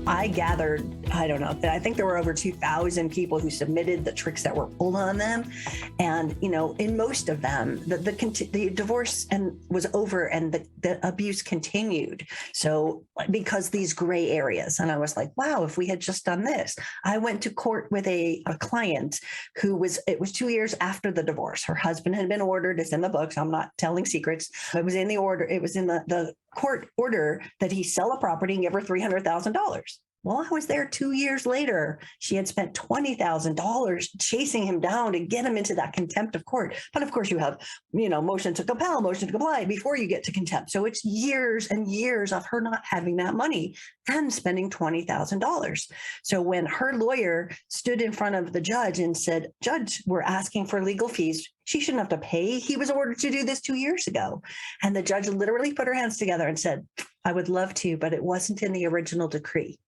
I gathered, I don't know, I think there were over 2,000 people who submitted the tricks that were pulled on them. And, in most of them, the divorce was over and the abuse continued. So because these gray areas, and I was like, wow, if we had just done this. I went to court with a client it was 2 years after the divorce. Her husband had been ordered. It's in the books. I'm not telling secrets. It was in the order. It was in the court order that he sell a property and give her $300,000. Well, I was there 2 years later. She had spent $20,000 chasing him down to get him into that contempt of court. But of course, you have, motion to compel, motion to comply before you get to contempt. So it's years and years of her not having that money and spending $20,000. So when her lawyer stood in front of the judge and said, "Judge, we're asking for legal fees. She shouldn't have to pay. He was ordered to do this 2 years ago." And the judge literally put her hands together and said, "I would love to, but it wasn't in the original decree."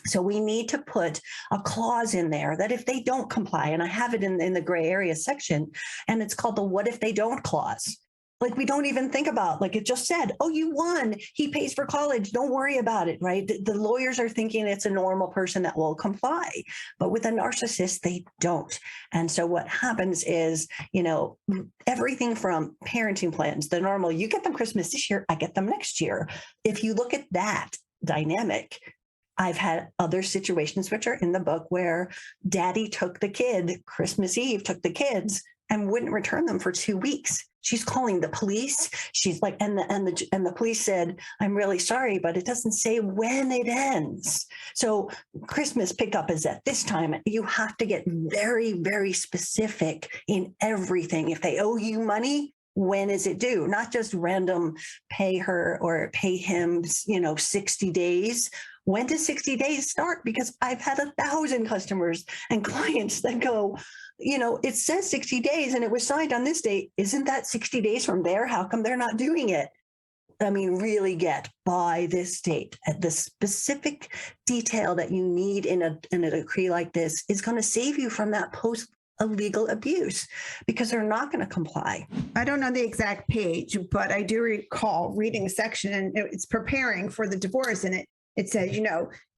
So we need to put a clause in there that if they don't comply, and I have it in the gray area section, and it's called the "what if they don't" clause. Like, we don't even think about, like it just said, oh, you won. He pays for college. Don't worry about it, right? The lawyers are thinking it's a normal person that will comply. But with a narcissist, they don't. And so what happens is, everything from parenting plans, the normal, you get them Christmas this year, I get them next year. If you look at that dynamic, I've had other situations, which are in the book, where daddy took the kid, Christmas Eve, took the kids and wouldn't return them for 2 weeks. She's calling the police. She's like, and the police said, "I'm really sorry, but it doesn't say when it ends." So Christmas pickup is at this time. You have to get very, very specific in everything. If they owe you money, when is it due? Not just random pay her or pay him, 60 days. When does 60 days start? Because I've had 1,000 customers and clients that go, it says 60 days and it was signed on this date. Isn't that 60 days from there? How come they're not doing it? I mean, really get by this date. The specific detail that you need in a decree like this is going to save you from that illegal abuse, because they're not going to comply. I don't know the exact page, but I do recall reading a section, and it's preparing for the divorce, and it says,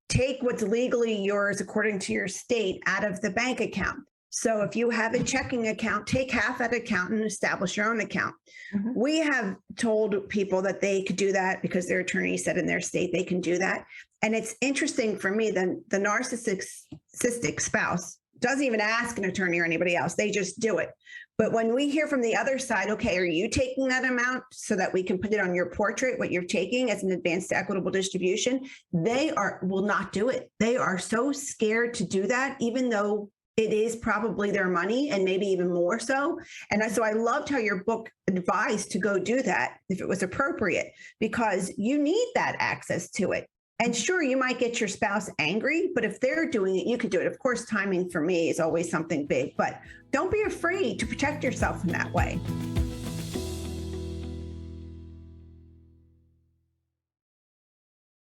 take what's legally yours according to your state out of the bank account. So if you have a checking account, take half that account and establish your own account. Mm-hmm. We have told people that they could do that because their attorney said in their state they can do that. And it's interesting for me that the narcissistic spouse doesn't even ask an attorney or anybody else. They just do it. But when we hear from the other side, okay, are you taking that amount so that we can put it on your portrait, what you're taking as an advanced equitable distribution? They will not do it. They are so scared to do that, even though it is probably their money, and maybe even more so. And so I loved how your book advised to go do that if it was appropriate, because you need that access to it. And sure, you might get your spouse angry, but if they're doing it, you could do it. Of course, timing for me is always something big, but don't be afraid to protect yourself in that way.